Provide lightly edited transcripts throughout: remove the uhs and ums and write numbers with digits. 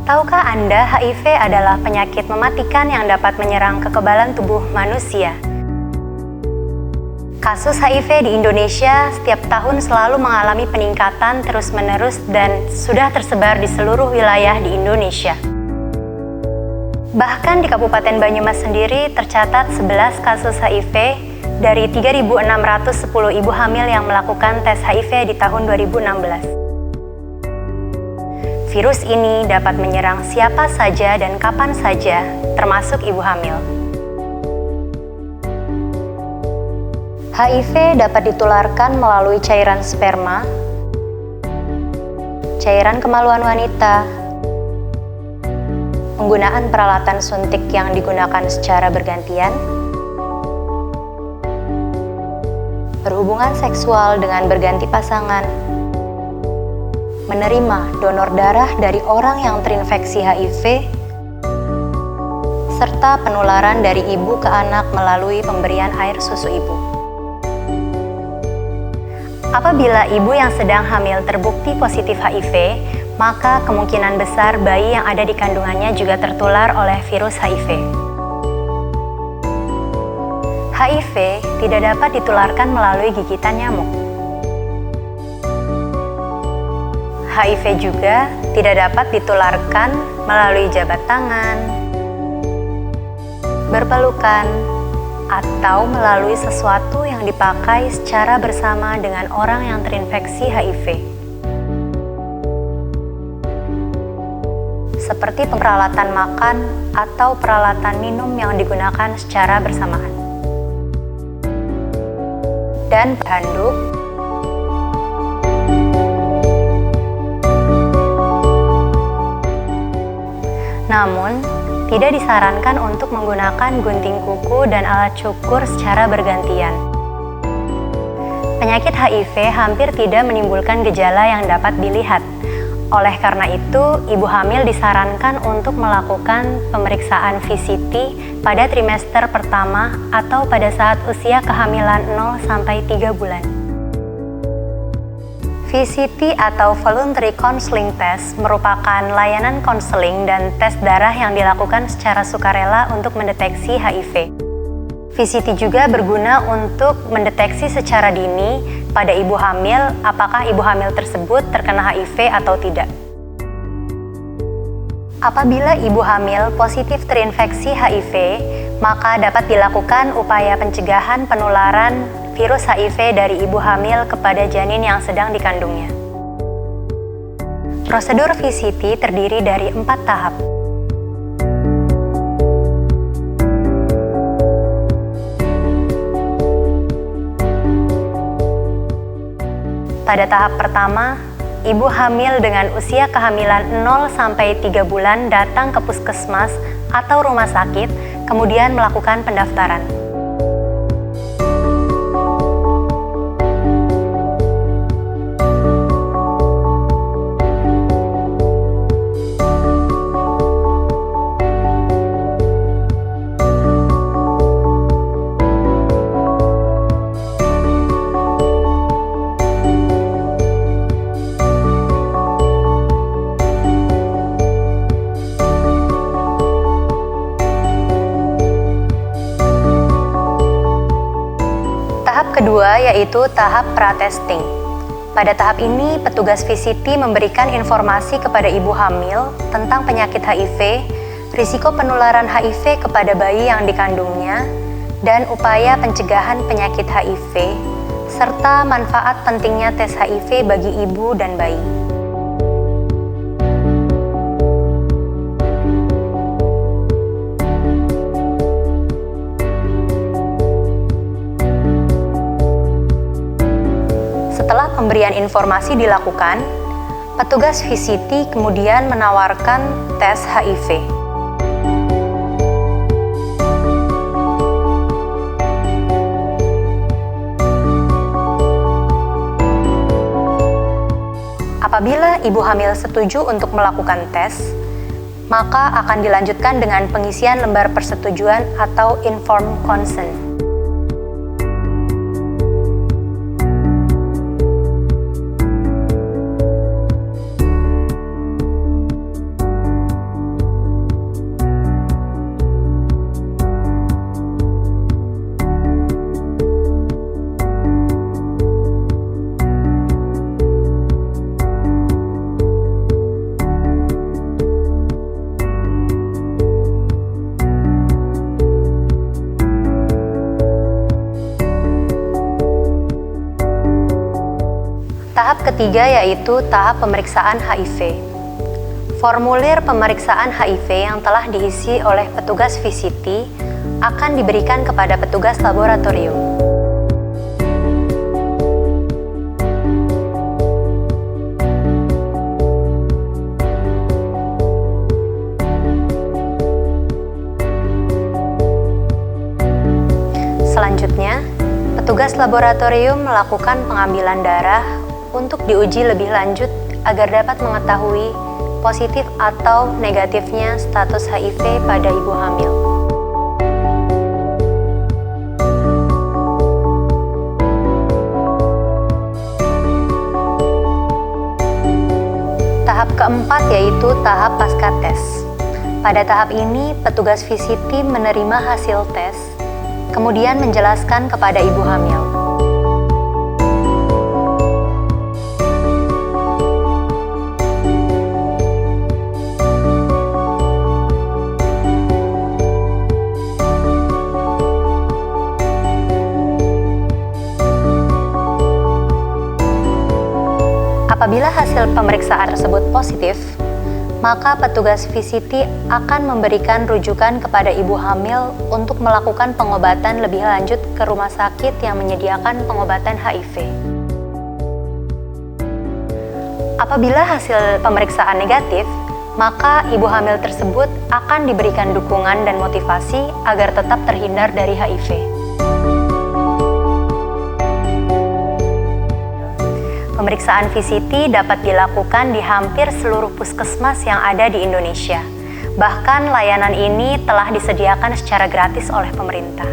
Tahukah Anda HIV adalah penyakit mematikan yang dapat menyerang kekebalan tubuh manusia? Kasus HIV di Indonesia setiap tahun selalu mengalami peningkatan terus-menerus dan sudah tersebar di seluruh wilayah di Indonesia. Bahkan di Kabupaten Banyumas sendiri tercatat 11 kasus HIV dari 3.610 ibu hamil yang melakukan tes HIV di tahun 2016. Virus ini dapat menyerang siapa saja dan kapan saja, termasuk ibu hamil. HIV dapat ditularkan melalui cairan sperma, cairan kemaluan wanita, penggunaan peralatan suntik yang digunakan secara bergantian, berhubungan seksual dengan berganti pasangan, menerima donor darah dari orang yang terinfeksi HIV, serta penularan dari ibu ke anak melalui pemberian air susu ibu. Apabila ibu yang sedang hamil terbukti positif HIV, maka kemungkinan besar bayi yang ada di kandungannya juga tertular oleh virus HIV. HIV tidak dapat ditularkan melalui gigitan nyamuk. HIV juga tidak dapat ditularkan melalui jabat tangan, berpelukan, atau melalui sesuatu yang dipakai secara bersama dengan orang yang terinfeksi HIV. Seperti peralatan makan atau peralatan minum yang digunakan secara bersamaan. Dan handuk, namun, tidak disarankan untuk menggunakan gunting kuku dan alat cukur secara bergantian. Penyakit HIV hampir tidak menimbulkan gejala yang dapat dilihat. Oleh karena itu, ibu hamil disarankan untuk melakukan pemeriksaan VCT pada trimester pertama atau pada saat usia kehamilan 0-3 bulan. VCT atau Voluntary Counseling Test merupakan layanan konseling dan tes darah yang dilakukan secara sukarela untuk mendeteksi HIV. VCT juga berguna untuk mendeteksi secara dini pada ibu hamil apakah ibu hamil tersebut terkena HIV atau tidak. Apabila ibu hamil positif terinfeksi HIV, maka dapat dilakukan upaya pencegahan penularan virus HIV dari ibu hamil kepada janin yang sedang dikandungnya. Prosedur VCT terdiri dari 4 tahap. Pada tahap pertama, ibu hamil dengan usia kehamilan 0-3 bulan datang ke puskesmas atau rumah sakit, kemudian melakukan pendaftaran. Kedua, yaitu tahap pra-testing. Pada tahap ini, petugas VCT memberikan informasi kepada ibu hamil tentang penyakit HIV, risiko penularan HIV kepada bayi yang dikandungnya, dan upaya pencegahan penyakit HIV, serta manfaat pentingnya tes HIV bagi ibu dan bayi. Setelah pemberian informasi dilakukan, petugas VCT kemudian menawarkan tes HIV. Apabila ibu hamil setuju untuk melakukan tes, maka akan dilanjutkan dengan pengisian lembar persetujuan atau informed consent. Tahap ketiga yaitu tahap pemeriksaan HIV. Formulir pemeriksaan HIV yang telah diisi oleh petugas VCT akan diberikan kepada petugas laboratorium. Selanjutnya, petugas laboratorium melakukan pengambilan darah untuk diuji lebih lanjut agar dapat mengetahui positif atau negatifnya status HIV pada ibu hamil. Tahap keempat yaitu tahap pasca tes. Pada tahap ini, petugas VCT menerima hasil tes, kemudian menjelaskan kepada ibu hamil. Apabila hasil pemeriksaan tersebut positif, maka petugas VCT akan memberikan rujukan kepada ibu hamil untuk melakukan pengobatan lebih lanjut ke rumah sakit yang menyediakan pengobatan HIV. Apabila hasil pemeriksaan negatif, maka ibu hamil tersebut akan diberikan dukungan dan motivasi agar tetap terhindar dari HIV. Pemeriksaan VCT dapat dilakukan di hampir seluruh puskesmas yang ada di Indonesia. Bahkan layanan ini telah disediakan secara gratis oleh pemerintah.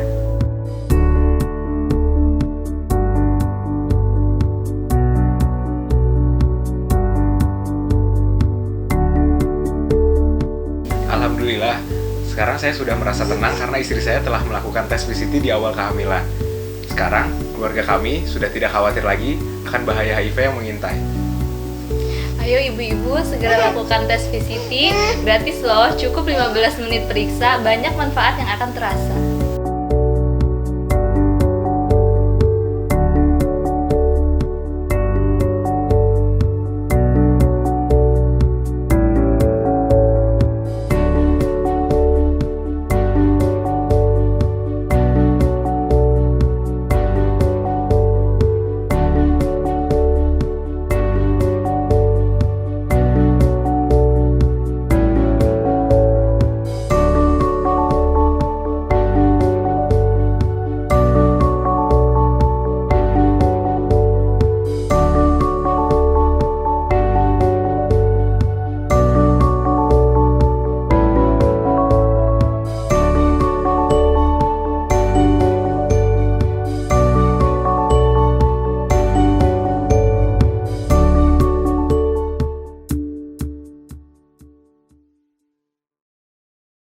Alhamdulillah, sekarang saya sudah merasa tenang karena istri saya telah melakukan tes VCT di awal kehamilan. Sekarang, keluarga kami sudah tidak khawatir lagi akan bahaya HIV yang mengintai. Ayo ibu-ibu segera lakukan tes VCT, gratis loh, cukup 15 menit periksa, banyak manfaat yang akan terasa.